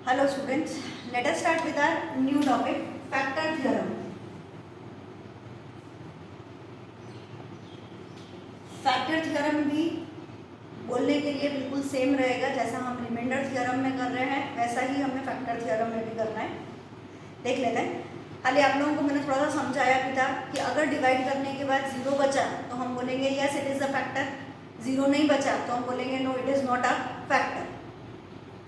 Hello students, let us start with our new topic, factor theorem. Factor theorem भी बोलने के लिए बिल्कुल सेम रहेगा, जैसा हम रिमाइंडर थ्योरम में कर रहे हैं वैसा ही हमें फैक्टर थ्योरम में भी करना है। देख लेते हैं। खाली आप लोगों को मैंने थोड़ा सा समझाया भी था कि अगर डिवाइड करने के बाद जीरो बचा तो हम बोलेंगे yes it is a factor, zero नहीं बचा तो हम बोलेंगे no it is not a factor.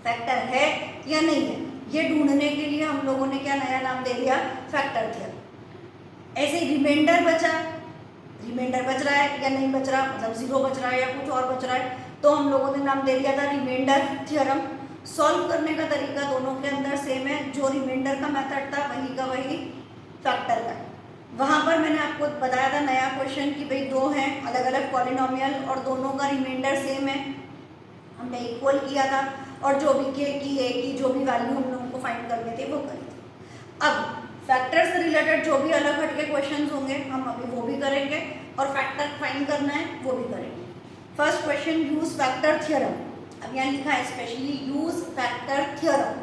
Factor है या नहीं है ये ढूंढने के लिए हम लोगों ने क्या नया नाम दे दिया, फैक्टर थ्योरम। ऐसे रिमाइंडर बचा, रिमाइंडर बच रहा है या नहीं बच रहा, मतलब जीरो बच रहा है या कुछ और बच रहा है, तो हम लोगों ने नाम दे दिया था रिमाइंडर थ्योरम। सॉल्व करने का तरीका दोनों के अंदर सेम है, जो रिमाइंडर का मेथड था वही का वही फैक्टर का। वहाँ पर मैंने आपको बताया था नया क्वेश्चन कि भाई दो हैं अलग अलग पॉलिनोमियल और दोनों का रिमाइंडर सेम है, हमने इक्वल किया था और जो भी के की ए की जो भी वैल्यू हम लोगों को फाइंड करने थे वो करी थी। अब फैक्टर से रिलेटेड जो भी अलग हटके क्वेश्चंस होंगे हम अभी वो भी करेंगे और फैक्टर फाइंड करना है वो भी करेंगे। First question, use factor theorem. अब यहाँ लिखा है specially use factor theorem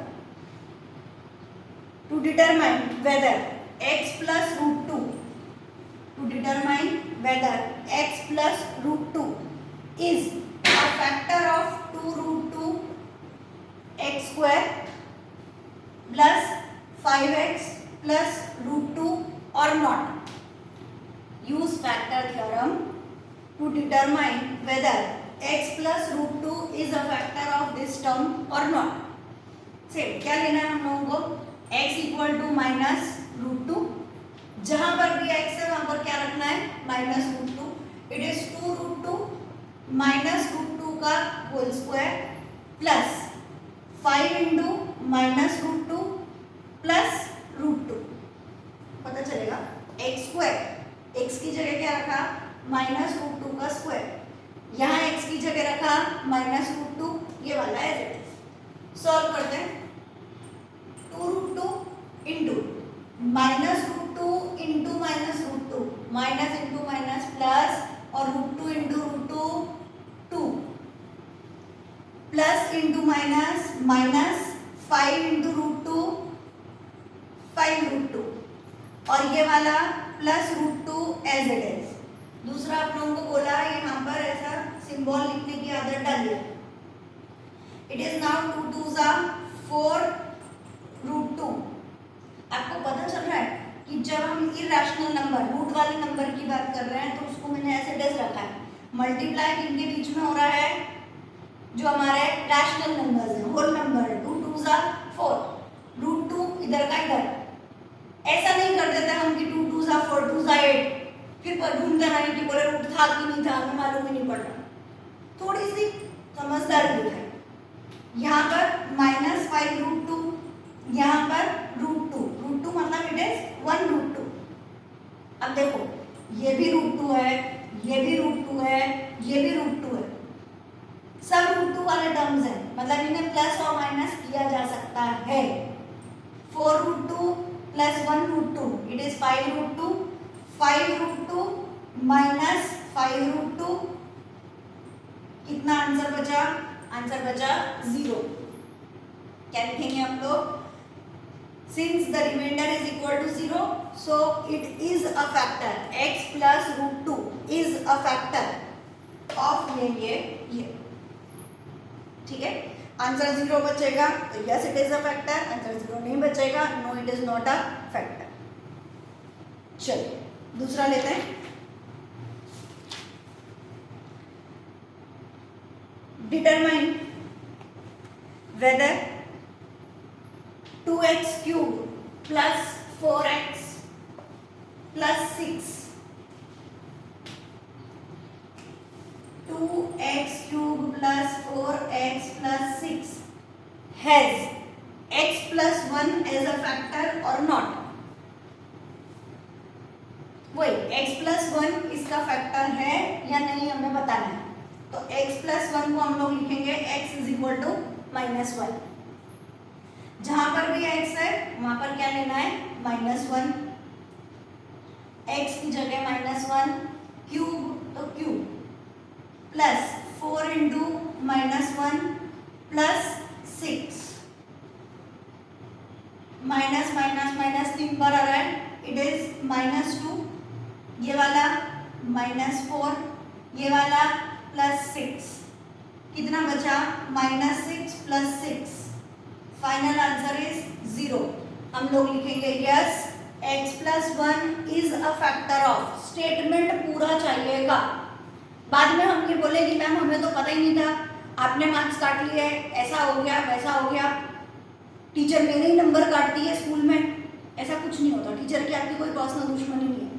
to determine whether x plus root 2, to determine whether x plus root 2 is a factor of 2 root 2 x square plus 5x plus root 2 or not. Use factor theorem to determine whether x plus root 2 is a factor of this term or not. Same क्या लेना है हम लोगों को, x equal to minus root two, जहां पर भी x है वहां पर क्या रखना है minus root two. It is two root two minus root two का whole square plus 5 into minus root two plus root two. पता चलेगा एक्स स्क्वायर, एक्स की जगह क्या रखा माइनस रूट टू का स्क्वायर, यहाँ एक्स की जगह रखा माइनस रूट टू, ये वाला है। सॉल्व करते हैं, two root two into minus root two into minus root two, minus into minus plus और root two into root two two, plus into minus minus 5 into root two 5 root two और ये वाला plus root two as it is. दूसरा आप लोगों को बोला यहाँ पर ऐसा सिंबल लिखने की आदत डालिए। It is now two two ज़ा 4 रूट टू। आपको पता चल रहा है कि जब हम इरैशनल नंबर रूट वाले नंबर की बात कर रहे हैं तो उसको मैंने ऐसे डेज रखा है, मल्टीप्लाई इनके बीच में हो रहा है जो हमारे रैशनल नंबर्स हैं, होल नंबर है, 2 2 ज़ा 4, रूट टू इधर का इधर। ऐसा नहीं कर देते हम कि 2 2 ज़ा 4 2 ज़ा 8, फिर पर ढूंढते रहें कि बोले रूट था कि नहीं था, हमें मालूम ही नहीं पड़ रहा। थोड़ी सी समझदारी दिखाई। यहाँ पर माइनस 5 रूट टू, यहाँ पर रूट टू मतलब इट इज 1 रूट टू। अब देखो ये भी रूट टू है, ये भी रूट टू है, ये भी रूट टू है, सब रूट टू वाले टर्म्स हैं, मतलब इन्हें प्लस और माइनस किया जा सकता है। 4 root two plus 1 root two it is 5 root two, 5 root two minus 5 root two, कितना आंसर बचा, आंसर बचा 0। क्या लिखेंगे हम लोग, since the remainder is equal to 0 so it is a factor, x plus root two is a factor of ये। ठीक है, आंसर 0 बचेगा तो yes it is a factor, answer 0 नहीं बचेगा no it is not a factor. चलिए दूसरा लेते हैं, determine whether 2x cube plus 4x plus 6, 2x cube plus 4x plus 6 has x plus 1 as a factor और not. वही x plus 1 इसका factor है या नहीं हमें बताना है, तो x प्लस 1 को हम लोग लिखेंगे x is equal to minus 1। जहां पर भी x है वहां पर क्या लेना है माइनस 1, x की जगह माइनस 1, क्यूब तो cube plus 4 into minus 1 plus 6 minus minus minus 3 बार आ रहा है, इट इज -2, ये वाला -4, ये वाला +6, कितना बचा -6 + 6, फाइनल आंसर इज 0। हम लोग लिखेंगे yes x + 1 is a factor of, statement पूरा चाहिएगा। बाद में हम ये बोले कि मैम हमें तो पता ही नहीं था, आपने मार्क्स काट लिए, ऐसा हो गया वैसा हो गया, टीचर मेरे ही नंबर काटती है स्कूल में। ऐसा कुछ नहीं होता, टीचर की आपकी कोई पर्सनल दुश्मनी नहीं है।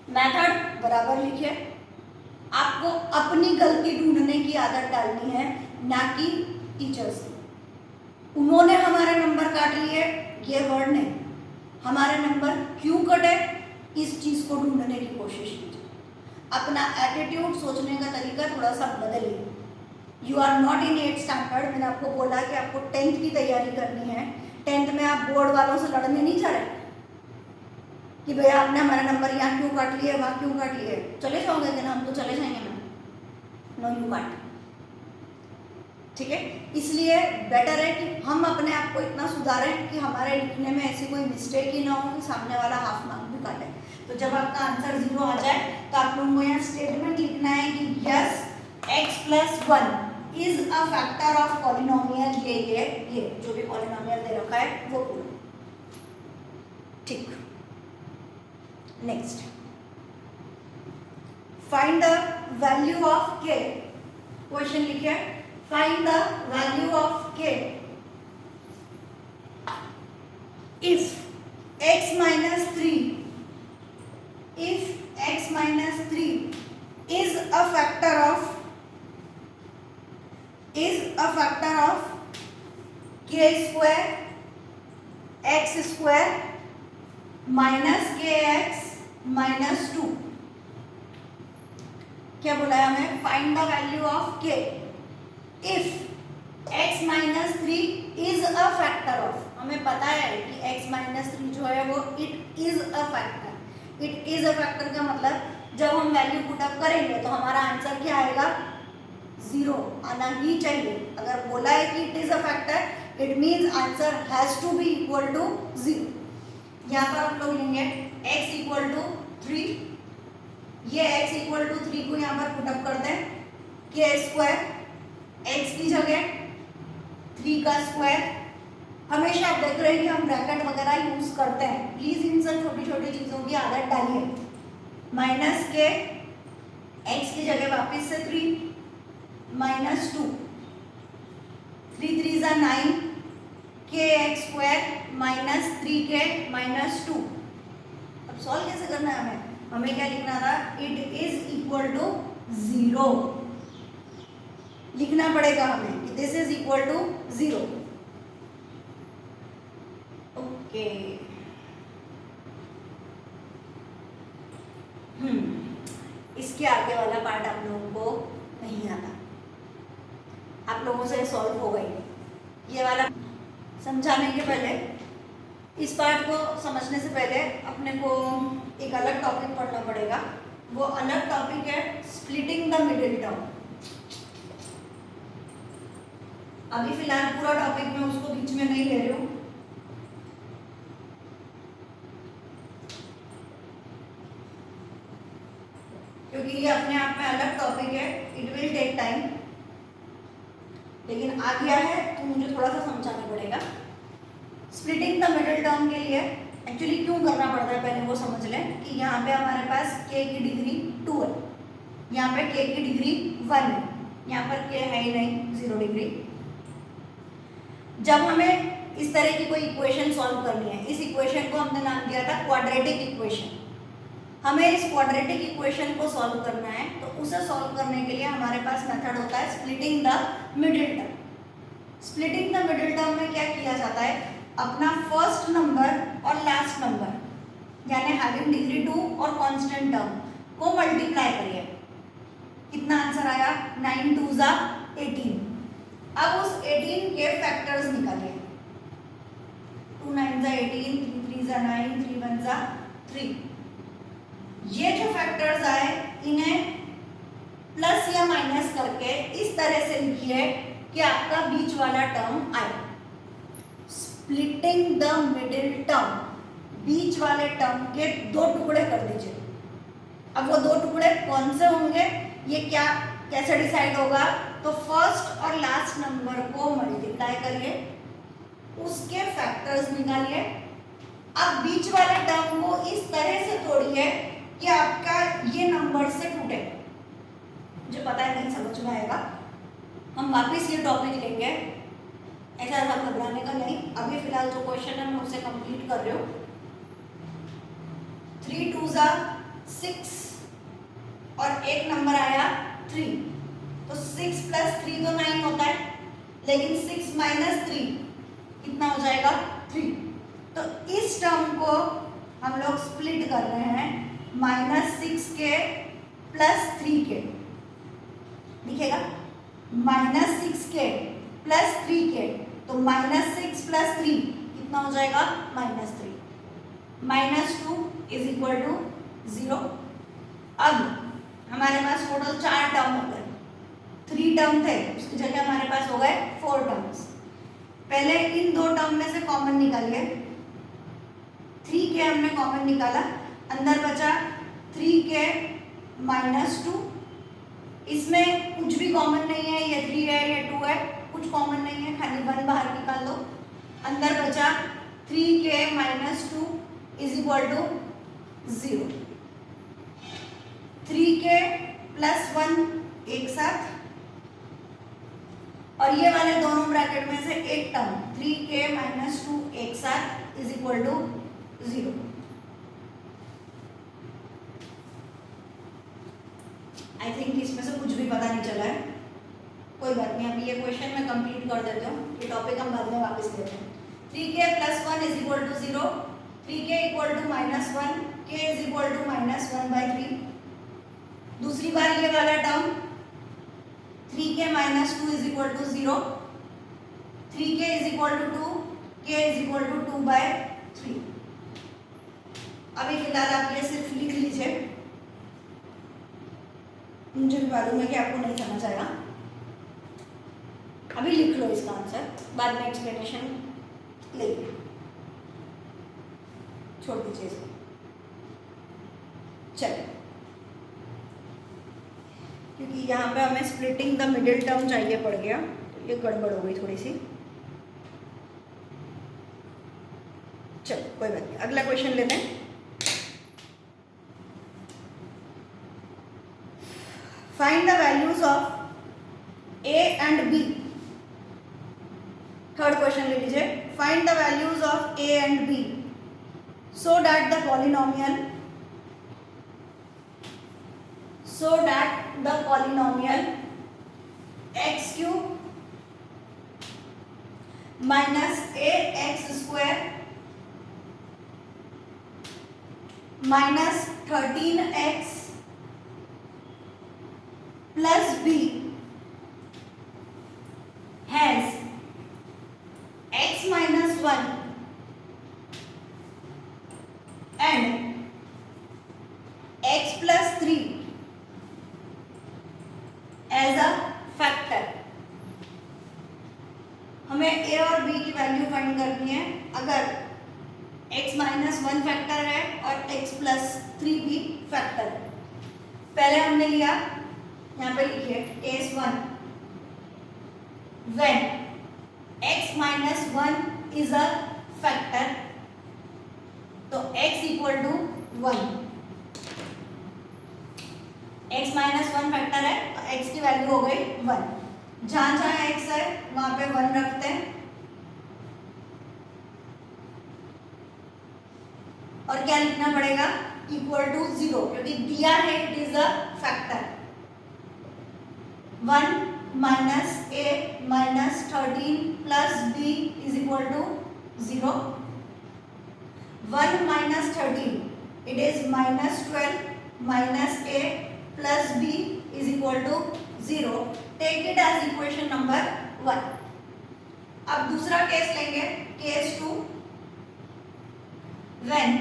मेथड बराबर लिखिए, आपको अपनी गलती ढूंढने की आदत डालनी है, ना कि टीचर्स की। उन्होंने हमारे नंबर काट लिए, ये वर्ड नहीं, हमारे नंबर क्यों कटे इस चीज को ढूंढने की कोशिश कीजिए। अपना एटीट्यूड, सोचने का तरीका थोड़ा सा बदलिए। You are not in 8th standard, मैंने आपको बोला कि आपको 10th की तैयारी करनी है। 10th में आप बोर्ड वालों से लड़ने नहीं जा रहे कि भैया आपने हमारा नंबर यहाँ क्यों काट लिए, वहाँ क्यों काट लिए। चले जाओगे कि ना, हम तो चले जाएंगे ना, नो यू काट, ठीक है। इसलिए बेटर है कि हम अपने आप को इतना सुधारें कि हमारे लिखने में ऐसी कोई मिस्टेक ही ना हो कि सामने वाला हाफ मार्क भी काटे। तो जब आपका आंसर 0 आ जाए तो आप लोगों को यहाँ स्टेटमेंट लिखना है कि yes x + 1 is a factor of polynomial, ये जो भी पॉलिनोमियल दे रखा है वो पूरा, ठीक। Next, find the value of k। Question लिखिए, find the value of k if x - 3 is a factor of k square x square minus kx minus 2। क्या बोला है हमें? Find the value of k if x - 3 is a factor of, हमें पता है कि x - 3 जो है वो it is a factor. It is a factor का मतलब जब हम वैल्यू पुट अप करेंगे तो हमारा आंसर क्या आएगा? 0 आना ही चाहिए। अगर बोला है कि it is a factor, it means answer has to be equal to 0। यहाँ पर हम लोग लेंगे x = 3, ये x = 3 को यहाँ पर पुट अप करते हैं, k स्क्वायर x की जगह 3 का स्क्वायर। हमेशा आप देख रहे हैं कि हम ब्रैकेट वगैरह यूज करते हैं, प्लीज इन सब छोटी छोटी चीजों की आदत डालिए। माइनस के x की जगह वापस से 3 - 2, 3 3 = 9, kx स्क्वायर -3k - 2। अब सॉल्व कैसे करना है हमें? हमें क्या लिखना था? इट इज इक्वल टू 0 लिखना पड़ेगा हमें कि this is equal to 0। Okay, इसके आगे वाला पार्ट आप लोगों को नहीं आता, आप लोगों से सॉल्व हो गई। ये वाला समझाने के पहले, इस पार्ट को समझने से पहले अपने को एक अलग टॉपिक पढ़ना पड़ेगा। वो अलग टॉपिक है स्प्लिटिंग द मिडिल टर्म। अभी फिलहाल पूरा टॉपिक मैं उसको बीच में नहीं ले रही हूँ, क्योंकि ये अपने आप में अलग टॉपिक है, इट विल टेक टाइम। लेकिन आ गया है तो मुझे थोड़ा सा समझाना पड़ेगा। स्प्लिटिंग द मिडिल टर्म के लिए एक्चुअली क्यों करना पड़ता है पहले वो समझ लें कि यहाँ पे हमारे पास k की डिग्री 2 है, यहाँ पे k की डिग्री 1 है, यहाँ पर k है ही नहीं, 0 डिग्री। जब हमें इस तरह की कोई इक्वेशन सॉल्व करनी है, इस इक्वेशन को हमने नाम दिया था क्वाड्रेटिक इक्वेशन। हमें इस क्वाड्रेटिक इक्वेशन को सॉल्व करना है, तो उसे सॉल्व करने के लिए हमारे पास मेथड होता है splitting the middle term. Splitting the middle term में क्या किया जाता है? अपना फर्स्ट नंबर और लास्ट नंबर यानी हैविंग डिग्री 2 और कांस्टेंट टर्म को मल्टीप्लाई करिए। कितना आंसर आया? 9 2 = 18। अब उस 18 के फैक्टर्स निकालिए। 2 9 = 18, 3 3 = 9, 3 1 = 3। ये जो फैक्टर्स आए इन्हें प्लस या माइनस करके इस तरह से लिखिए कि आपका बीच वाला टर्म आए। स्प्लिटिंग द मिडिल टर्म, बीच वाले टर्म के दो टुकड़े कर दीजिए। अब वो दो टुकड़े कौन से होंगे, ये क्या कैसे डिसाइड होगा, तो फर्स्ट और लास्ट नंबर को मल्टीप्लाई करिए, उसके फैक्टर्स निकालिए। अब बीच वाले टर्म को इस तरह से तोड़िए कि आपका ये नंबर से टूटे। मुझे पता है नहीं समझ में आएगा, हम वापस ये टॉपिक लेंगे, ऐसा घबराने का नहीं। अभी फिलहाल जो क्वेश्चन है मैं उसे कंप्लीट कर रही हूँ। 3 2 6 और एक नंबर आया 3, तो 6 + 3 तो 9 होता है, लेकिन 6 - 3 कितना हो जाएगा 3। तो इस टर्म को हम लोग स्प्लिट कर रहे हैं -6 के +3 के, दिखेगा -6 के +3 के, तो -6 + 3 कितना हो जाएगा -3, -2 = 0। अब हमारे पास टोटल 4 टर्म हो गए, 3 टर्म थे उसकी जगह हमारे पास हो गए 4 टर्म्स। पहले इन दो टर्म में से कॉमन निकालिए। 3 के हमने कॉमन निकाला, अंदर बचा 3 के -2, इसमें कुछ भी कॉमन नहीं है, ये 3 है ये 2 है, कुछ कॉमन नहीं है, खाली 1 बाहर निकाल दो। अंदर बचा 3 के -2 = 0, 3 के +1 एक साथ, और ये वाले दोनों ब्रैकेट में से एक टर्म 3 के -2 एक साथ = 0। आई थिंक इसमें से कुछ भी पता नहीं चला है, कोई बात नहीं। अभी ये क्वेश्चन मैं कंप्लीट कर देता हूँ, ये टॉपिक हम बाद में वापस लेते हैं। 3 के +1 = 0, 3 के = -1, के = -1/3। दूसरी बार ये वाला टर्म 3 के -2 = 0, 3 के = 2, के = 2/3। अभी फिलहाल आप ये सिर्फ लिख लीजिए, मुझे भी मालूम है कि आपको नहीं समझ आएगा, अभी लिख लो इसका आंसर, बाद में एक्सप्लेनेशन लेंगे, छोड़ दीजिए इसको। चलिए, क्योंकि यहाँ पे हमें स्प्लिटिंग द मिडिल टर्म चाहिए पड़ गया, तो ये गड़बड़ हो गई थोड़ी सी। चलो कोई बात नहीं, अगला क्वेश्चन लेते हैं। Find the values of a and b। Third question ले लीजिए। Find the values of a and b so that the polynomial x³ minus ax² minus 13x plus b has x minus 1 and x plus 3 as a factor। हमें a और b की value find करनी है अगर x minus 1 factor है और x plus 3 भी factor है। पहले हमने लिया, यहाँ पे लिखिए case 1, when x minus 1 is a factor, तो x equal to 1। x minus 1 factor है तो x की वैल्यू हो गई 1। जहां जहां x है वहां पे 1 रखते हैं और क्या लिखना पड़ेगा, इक्वल टू 0, क्योंकि दिया है it is a factor. 1 minus a minus 13 plus b is equal to 0। 1 minus 13 it is minus 12 minus a plus b is equal to 0। Take it as equation number 1। अब दूसरा केस लेंगे, case 2, when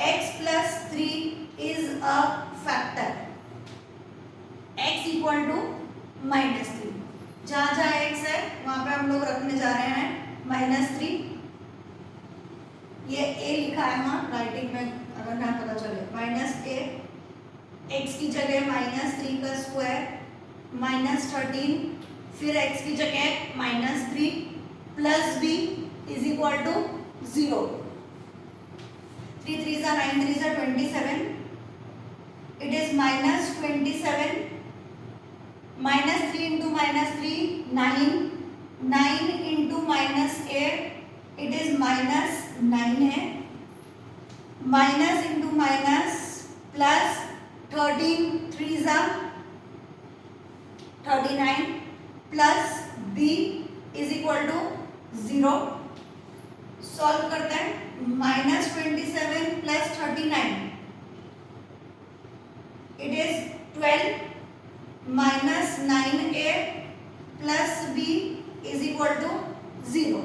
x plus 3 is a factor, x equal to minus 3। जहां जहां x है वहां पे हम लोग रखने जा रहे हैं -3, ये a लिखा है वहाँ राइटिंग में अगर ना पता चले, -a, x की जगह -3 का स्क्वायर, -13, फिर x की जगह -3 plus b is equal to 0। 3 3 जा 9 3 जा 27, it is -27, -3 into -3 9, 9 into -8 it is -9 है, माइनस इंटू माइनस प्लस 13 3 जा 39 plus b is equal to 0। Solve करते हैं, -27 plus 39 it is 12, -9a plus b is equal to 0।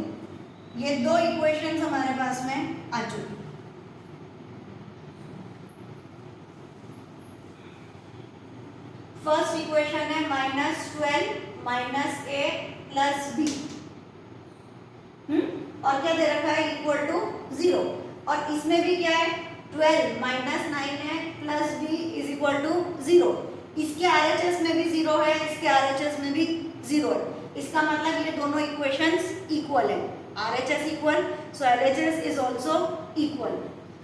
ये दो इक्वेशंस हमारे पास में आ चुकी। फर्स्ट इक्वेशन है -12 -a प्लस b, और क्या दे रखा है, इक्वल टू 0। और इसमें भी क्या है, 12 -9 है plus b is equal to 0। इसके RHS में भी 0 है, इसके RHS में भी 0 है। इसका मतलब ये दोनों इक्वेशंस इक्वल है, RHS equal, so LHS is also equal.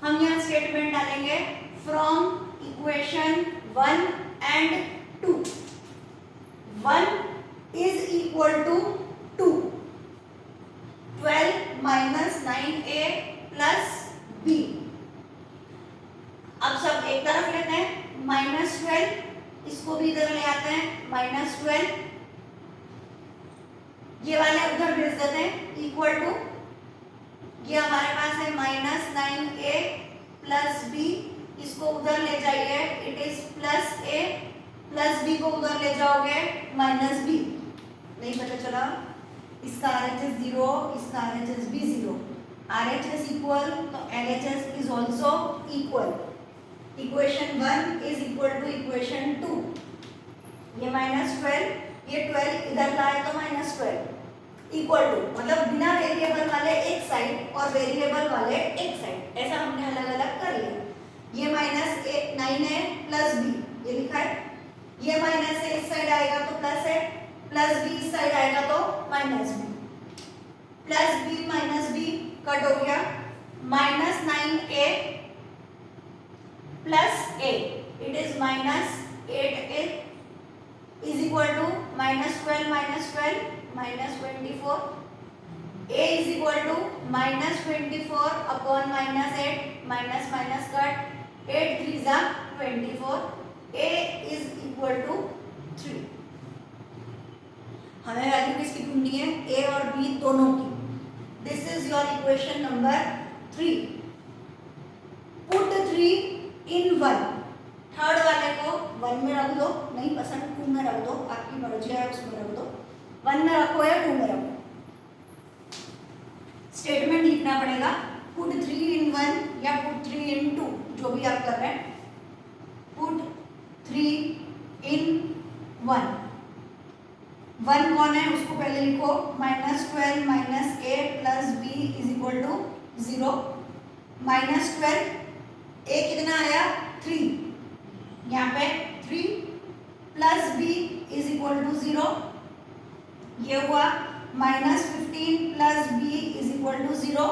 हम यहाँ स्टेटमेंट डालेंगे from equation 1 and 2, 1 is equal to 2, 12 -9a plus b। अब सब एक तरफ लेते हैं, -12, इसको भी इधर ले आते हैं, -12, ये वाले उधर भेज देते हैं, इक्वल टू, ये हमारे पास है -9a प्लस b, इसको उधर ले जाइए, it is +a plus b को उधर ले जाओगे -b, नहीं पता चला, इसका RHS 0, इसका RHS भी 0, RHS इक्वल तो LHS is also equal. Equation 1 is equal to equation 2, ये -12, ये 12 इधर लाए तो -12 इक्वल टू, मतलब बिना वेरिएबल वाले एक साइड और वेरिएबल वाले एक साइड, ऐसा हमने अलग अलग कर लिया। ये -9 है प्लस b, ये लिखा है, ये माइनस से इस साइड आएगा तो प्लस है, प्लस b इस साइड आएगा तो -b, plus b minus b cut हो गया, -9a plus a it is -8a is equal to -12 -12 -24, a is equal टू -24 अपॉन -8, माइनस माइनस कट, 8 3 जा 24, a इज इक्वल टू 3। हमें वैल्यू किसकी ढूंढनी है, a और b दोनों की। This is your equation number 3। Put 3 in 1, third वाले को 1 में रख दो, नहीं पसंद 2 में रख दो, आपकी मर्जी है उसमें रख दो, 1 में रखो या 2 में रखो। स्टेटमेंट लिखना पड़ेगा, पुट 3 इन 1 या पुट 3 इन 2, जो भी आप कर रहे हैं। पुट 3 इन 1, 1 कौन है उसको पहले लिखो, -12 -a plus b is equal to 0, -12 a कितना आया 3, यहाँ पे 3 plus b is equal to 0, ये हुआ -15 plus b is equal to 0,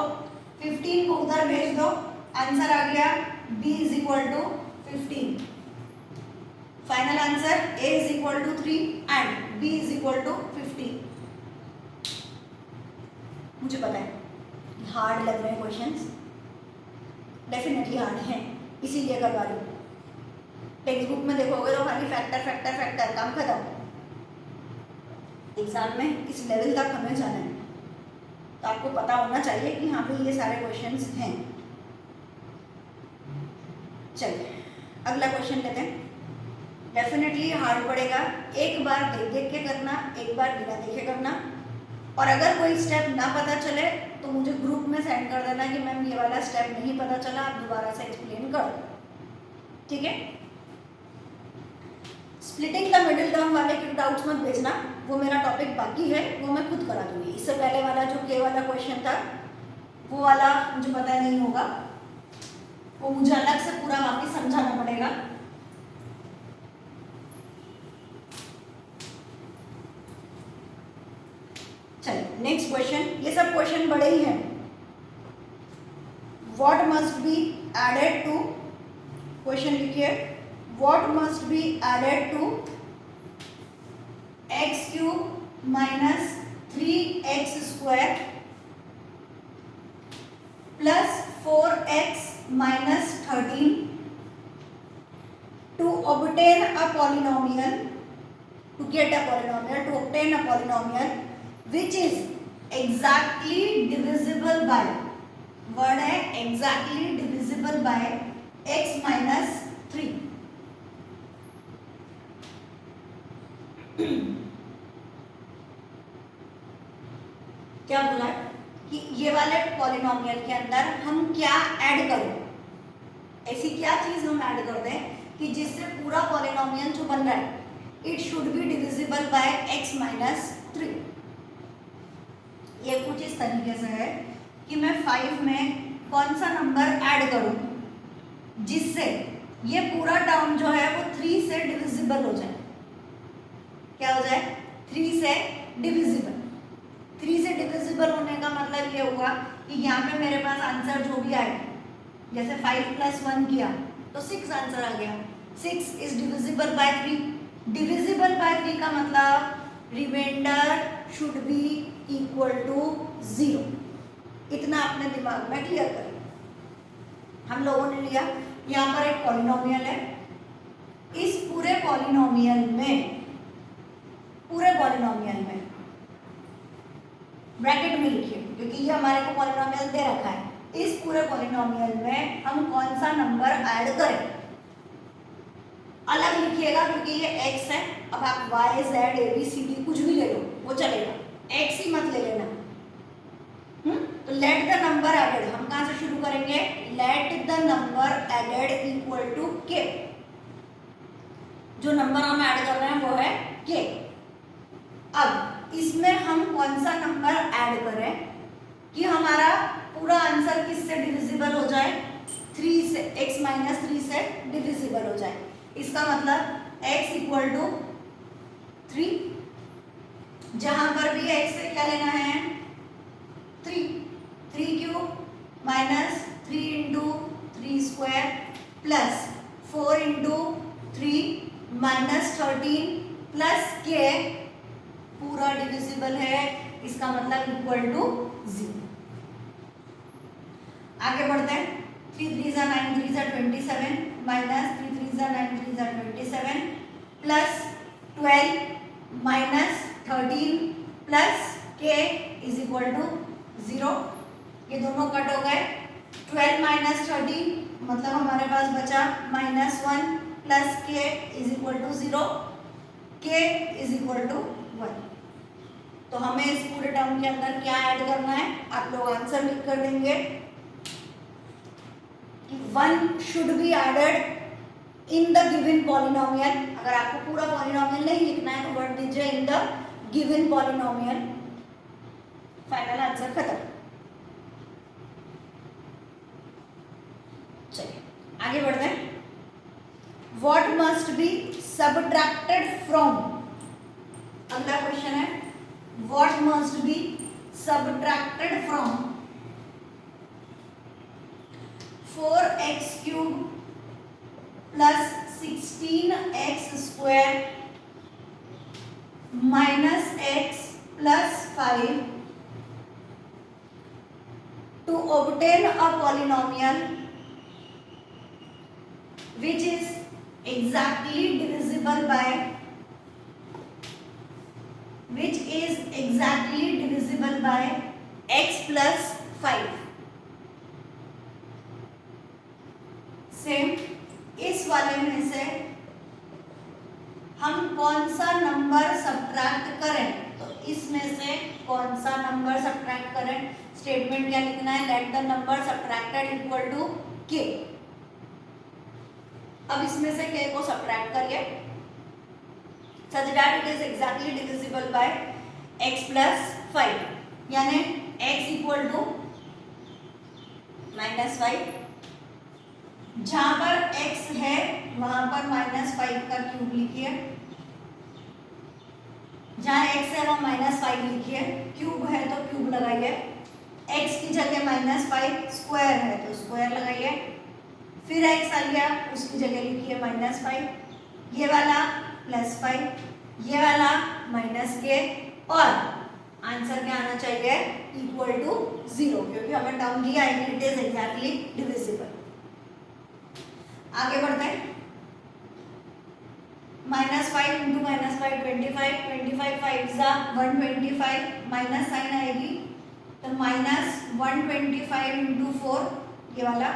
15 को उधर भेज दो, आंसर आ गया b is equal to 15। Final answer a is equal to 3 and b is equal to 15। मुझे पता है हार्ड लग रहे हैं क्वेश्चंस, डेफिनेटली हार्ड हैं, इसीलिए करवा रही हूँ। टेक्स्ट बुक में देखोगे तो खाली फैक्टर फैक्टर फैक्टर, काम खत्म। एग्जाम में इस लेवल तक हमें जाना है, तो आपको पता होना चाहिए कि यहाँ पे ये सारे क्वेश्चंस हैं। चलिए अगला क्वेश्चन लेते हैं। डेफिनेटली हार्ड पड़ेगा, एक बार देख देख के करना, एक बार बिना देखे करना, और अगर कोई स्टेप ना पता चले तो मुझे ग्रुप में सेंड कर देना कि मैम ये वाला स्टेप नहीं पता चला, आप दोबारा से एक्सप्लेन कर दो, ठीक है। स्प्लिटिंग द मिडिल टर्म वाले के डाउट्स मत भेजना, वो मेरा टॉपिक बाकी है, वो मैं खुद करा दूंगी। इससे पहले वाला जो के वाला क्वेश्चन था वो वाला मुझे पता नहीं होगा, वो मुझे अलग से पूरा वापस समझाना पड़ेगा। चलिए नेक्स्ट क्वेश्चन, ये सब क्वेश्चन बड़े ही हैं। What must be added to, question लिखिए, what must be added to X cube minus 3x² plus 4x minus 13 to obtain a polynomial, to get a polynomial, to obtain a polynomial which is exactly divisible by, word है exactly divisible by x minus 3। क्या बोला कि ये वाले polynomial के अंदर हम क्या ऐड करें, ऐसी क्या चीज हम ऐड कर दें कि जिससे पूरा पॉलिनोमियल जो बन रहा है it should be divisible by x minus 3। ये कुछ इस तरीके से है कि मैं 5 में कौन सा नंबर ऐड करूं जिससे ये पूरा टर्म जो है वो 3 से डिविजिबल हो जाए। क्या हो जाए? 3 से डिविजिबल। 3 से डिविजिबल होने का मतलब ये होगा कि यहाँ पे मेरे पास आंसर जो भी आए, जैसे 5 + 1 किया तो 6 आंसर आ गया। 6 is divisible by 3। Divisible by 3 का मतलब reminder should be equal to 0। इतना अपने दिमाग में क्लियर करें। हम लोगों ने लिया यहाँ पर एक पॉलिनोमियल है, इस पूरे पॉलिनोमियल में ब्रैकेट में लिखिए क्योंकि ये हमारे को पॉलिनोमियल दे रखा है। इस पूरे पॉलिनोमियल में हम कौन सा नंबर ऐड करें, अलग लिखिएगा क्योंकि ये x है। अब आप y z a b c d कुछ भी ले लो वो चलेगा, x ही मत ले लेना। तो लेट द नंबर एडेड, हम कहां से शुरू करेंगे? Let the number added equal to k। जो नंबर हम ऐड कर रहे हैं वो है k। अब इसमें हम कौन सा नंबर ऐड करें कि हमारा पूरा आंसर किससे डिविजिबल हो जाए? 3 से, x माइनस 3 से डिविजिबल हो जाए। इसका मतलब x इक्वल टू 3, जहां पर भी x से क्या लेना है? 3 cube minus 3 into 3 square plus 4 into 3 minus 13 plus k पूरा डिविजिबल है, इसका मतलब इक्वल टू 0। आगे बढ़ते हैं। 3 3 जा 9 3 जा 27 माइनस 3 3 जा 9 3 जा 27 plus 12 minus 13 plus k is equal to 0। ये दोनों कट हो गए। 12 माइनस 13 मतलब हमारे पास बचा -1 plus k is equal to 0। k is equal to 1। तो हमें इस पूरे टर्म के अंदर क्या ऐड करना है? आप लोग आंसर लिख कर देंगे कि 1 should be added in the given polynomial. अगर आपको पूरा पॉलिनोमियल नहीं लिखना है तो वर्ड दीजिए इन the given polynomial. Final answer खत्म। चलिए आगे बढ़ते हैं। What must B subtracted from, अगला क्वेश्चन है what must be subtracted from 4x cube plus 16x square minus x plus 5 to obtain a polynomial which is exactly divisible by x plus 5। Same इस वाले में से हम कौन सा number subtract करें? तो इसमें से कौन सा नंबर सब्ट्रैक्ट करें? स्टेटमेंट क्या लिखना है? Let the number subtracted equal to k। अब इसमें से k को सब्ट्रैक्ट करिए। such that it is exactly divisible by x plus 5, यानी x इक्वल टू -5, जहां पर x है वहां पर -5 का क्यूब लिखिए, जहां x है वहां -5 लिखिए, क्यूब है तो क्यूब लगाइए, x की जगह -5, स्क्वायर है तो स्क्वायर लगाइए, फिर x आ गया उसकी जगह लिखिए -5, ये वाला +5, ये वाला -k, और आंसर क्या आना चाहिए इक्वल टू 0, क्योंकि हमें टर्म दिया है इट इज एग्जैक्टली डिविजिबल। आगे बढ़ते हैं, -5 इंटू -5 25, 25 5 जा 125, माइनस साइन आएगी तो -125 इंटू 4 ये वाला,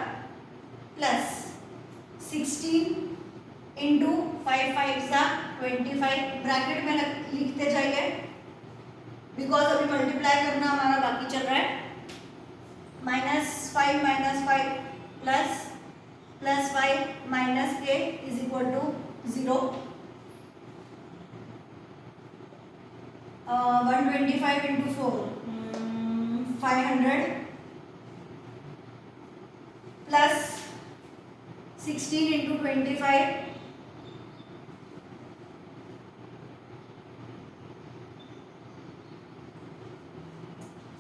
प्लस 16 इंटू 5 5 जा 25, ब्रैकेट में लिखते जाइए बिकॉज अभी मल्टीप्लाई करना हमारा बाकी चल रहा है, -5 plus 5 minus k is equal to 0, 125 into 4 500, plus 16 into 25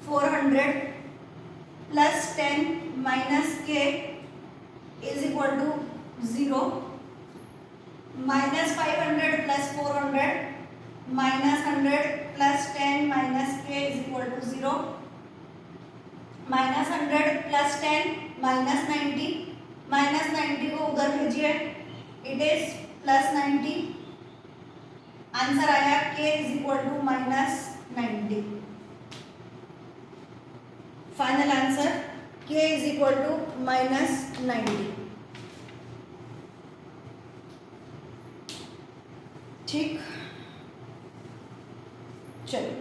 400, plus 10 minus k is equal to 0, -500 plus 400 -100 plus 10 minus k is equal to 0, -100 plus 10 -90, -90 को उधर भेजिए, इट इज +90, आंसर आया k is equal to -90, final answer k is equal to -90। ठीक, चलो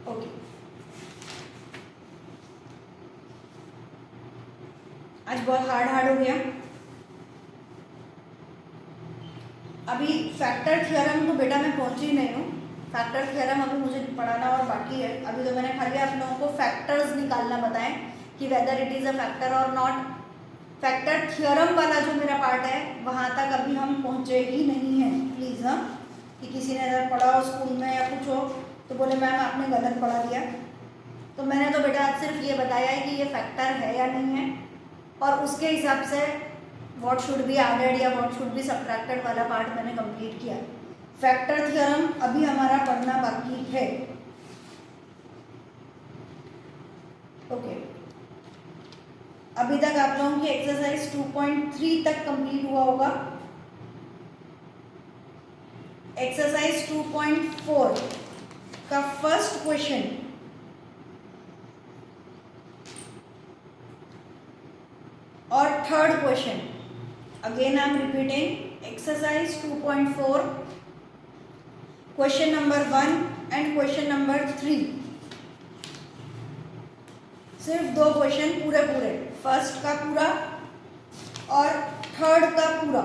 okay, आज बहुत hard हो गया। अभी फैक्टर थ्योरम तो बेटा मैं पहुंची नहीं हूँ, फैक्टर थ्योरम अभी मुझे पढ़ाना और बाकी है। अभी तो मैंने खाली आप लोगों को फैक्टर्स निकालना बताएं कि whether it is a factor और नॉट। फैक्टर थ्योरम वाला जो मेरा पार्ट है वहाँ तक अभी हम पहुँचे ही नहीं हैं, प्लीज़। हाँ, कि किसी ने अगर पढ़ा हो स्कूल में या कुछ हो तो बोले मैम आपने गलत पढ़ा दिया, तो मैंने तो बेटा आज सिर्फ ये बताया है कि ये फैक्टर है या नहीं है, और उसके हिसाब से व्हाट शुड बी एडेड या व्हाट शुड बी सब्ट्रैक्टेड वाला पार्ट मैंने कंप्लीट किया। फैक्टर थ्योरम अभी हमारा पढ़ना बाकी है। ओके, अभी तक आप लोगों की एक्सरसाइज 2.3 तक कंप्लीट हुआ होगा। एक्सरसाइज 2.4 का फर्स्ट क्वेश्चन और third question, again I am repeating, exercise 2.4 question number 1 and question number 3, सिर्फ 2 क्वेश्चन पूरे, फर्स्ट का पूरा और थर्ड का पूरा,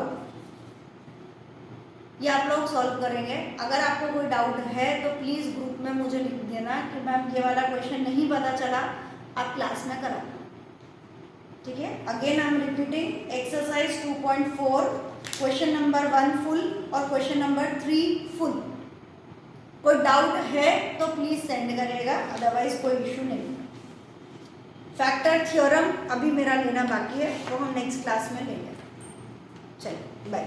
ये आप लोग सॉल्व करेंगे। अगर आपको कोई डाउट है तो प्लीज़ ग्रुप में मुझे लिख देना कि मैम ये वाला क्वेश्चन नहीं पता चला, आप क्लास में कराना, ठीक है। Again I am repeating, exercise 2.4 question number 1 full और क्वेश्चन नंबर 3 फुल। कोई डाउट है तो प्लीज़ सेंड करिएगा, अदरवाइज कोई इशू नहीं। फैक्टर थ्योरम अभी मेरा लेना बाकी है, तो हम नेक्स्ट क्लास में लेंगे। चलिए बाय।